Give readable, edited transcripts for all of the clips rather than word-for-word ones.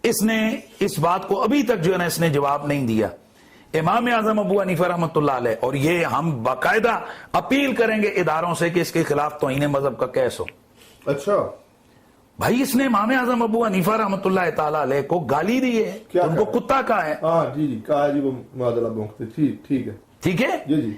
اس نے اس بات کو ابھی تک جو ہے نا اس نے جواب نہیں دیا. امام اعظم ابو حنیفہ رحمۃ اللہ علیہ, اور یہ ہم باقاعدہ اپیل کریں گے اداروں سے کہ اس کے خلاف توہین مذہب کا کیس ہو. اچھا بھائی اس نے امام اعظم ابو حنیفہ رحمۃ اللہ تعالی علیہ کو گالی دی ہے, ان کو کتا کہا ہے. ہاں جی کہا جی, وہ معذرت بونکتے. ٹھیک ہے ٹھیک ہے. جی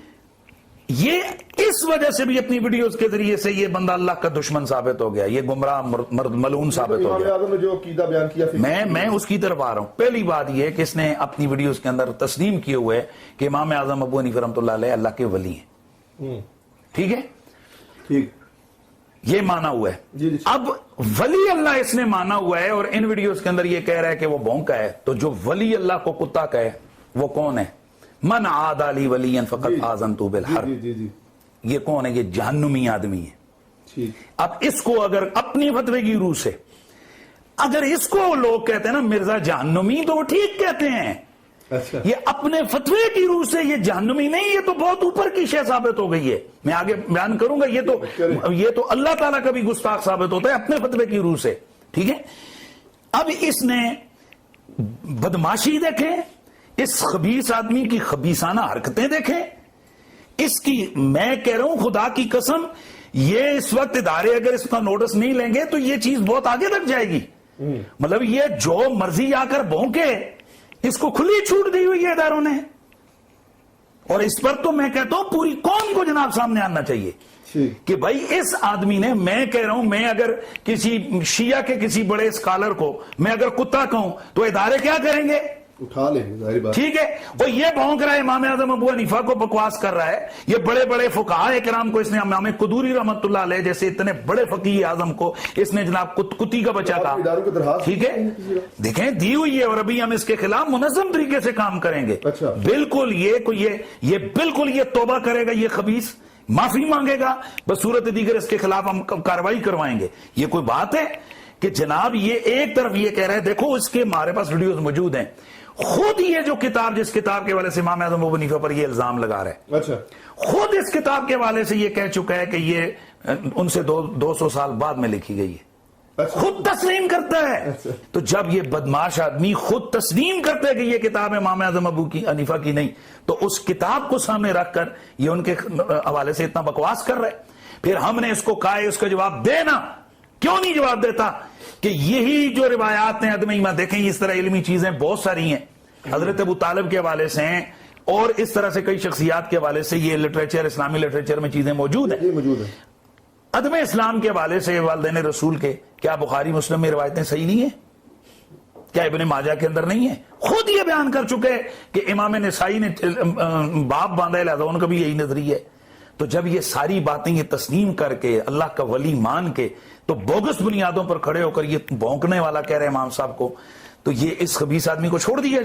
یہ اس وجہ سے بھی اپنی ویڈیوز کے ذریعے سے یہ بندہ اللہ کا دشمن ثابت ہو گیا, یہ گمراہ ملعون ثابت ہو گیا. امام اعظم نے جو عقیدہ بیان کیا میں اس کی طرف آ رہا ہوں. پہلی بات یہ کہ اس نے اپنی ویڈیوز کے اندر تسلیم کیے ہوئے کہ امام اعظم ابو حنیفہ رحمۃ اللہ علیہ اللہ کے ولی ہیں. ٹھیک ہے, ٹھیک, یہ مانا ہوا ہے. جی اب ولی اللہ اس نے مانا ہوا ہے, اور ان ویڈیوز کے اندر یہ کہہ رہا ہے کہ وہ بھونکا ہے. تو جو ولی اللہ کو کتا کہے وہ کون ہے؟ من عاد لی ولی فقط آذنتہ بالحرب. جی یہ کون ہے؟ یہ جہنمی آدمی ہے. اب اس کو اگر اپنی فتوے کی روح سے اگر اس کو لوگ کہتے ہیں نا مرزا جہنمی, تو وہ ٹھیک کہتے ہیں. اچھا, یہ اپنے فتوے کی روح سے یہ جہنمی نہیں, یہ تو بہت اوپر کی شے ثابت ہو گئی ہے. میں آگے بیان کروں گا. یہ تو اللہ تعالیٰ کا بھی گستاخ ثابت ہوتا ہے اپنے فتوے کی روح سے. ٹھیک ہے. اب اس نے بدماشی دیکھیں, اس خبیث آدمی کی خبیثانہ حرکتیں دیکھیں, اس کی, میں کہہ رہا ہوں خدا کی قسم, یہ اس وقت ادارے اگر اس کا نوٹس نہیں لیں گے تو یہ چیز بہت آگے تک جائے گی. مطلب یہ جو مرضی آ کر بھونکے, اس کو کھلی چھوٹ دی ہوئی ہے اداروں نے, اور اس پر تو میں کہتا ہوں پوری قوم کو جناب سامنے آنا چاہیے کہ بھائی اس آدمی نے, میں کہہ رہا ہوں, میں اگر کسی شیعہ کے کسی بڑے اسکالر کو میں اگر کتا کہوں تو ادارے کیا کریں گے؟ اٹھا لیں گے, ظاہر بات. ٹھیک ہے. اور یہ بھونک رہا ہے امام اعظم ابو حنیفہ کو بکواس کر رہا ہے. یہ بڑے بڑے فقہاء کرام کو اس نے, امام قدوری رحمۃ اللہ علیہ جیسے اتنے بڑے فقیہ اعظم کو اس نے جناب کتی کا بچہ کہا. ٹھیک ہے, دیکھیں دی ہوئی ہے, اور ابھی ہم اس کے خلاف منظم طریقے سے کام کریں گے. بالکل یہ بالکل یہ توبہ کرے گا, یہ خبیث معافی مانگے گا, بصورت دیگر اس کے خلاف ہم کارروائی کروائیں گے. یہ کوئی بات ہے کہ جناب یہ ایک طرف یہ کہہ رہے ہیں, دیکھو اس کے ہمارے پاس ویڈیوز موجود ہیں, خود یہ جو کتاب, جس کتاب کے حوالے سے امام اعظم ابو حنیفہ پر یہ الزام لگا رہا ہے, اچھا, خود اس کتاب کے حوالے سے یہ کہہ چکا ہے کہ یہ ان سے 200 سال بعد میں لکھی گئی ہے. خود تسلیم کرتا ہے. تو جب یہ بدماش آدمی خود تسلیم کرتا ہے کہ یہ کتاب امام اعظم ابو حنیفہ کی نہیں, تو اس کتاب کو سامنے رکھ کر یہ ان کے حوالے سے اتنا بکواس کر رہا ہے. پھر ہم نے اس کو کہا ہے اس کا جواب دینا, کیوں نہیں جواب دیتا؟ کہ یہی جو روایات ہیں عدم ایمان, دیکھیں اس طرح علمی چیزیں بہت ساری ہیں, حضرت ابو طالب کے حوالے سے ہیں, اور اس طرح سے کئی شخصیات کے حوالے سے یہ لٹریچر, اسلامی لٹریچر میں چیزیں موجود ہیں. عدم اسلام کے حوالے سے والدین رسول کے, کیا بخاری مسلم میں روایتیں صحیح نہیں ہیں؟ کیا ابن ماجہ کے اندر نہیں ہے؟ خود یہ بیان کر چکے کہ امام نسائی نے باب باندھا ہے, لہذا ان کا بھی یہی نظریہ ہے. تو جب یہ ساری باتیں یہ تسلیم کر کے اللہ کا ولی مان کے, تو بوگس بنیادوں پر کھڑے ہو کر یہ بھونکنے والا کہہ رہے امام صاحب کو, تو یہ اس خبیث آدمی کو چھوڑ دیا جائے.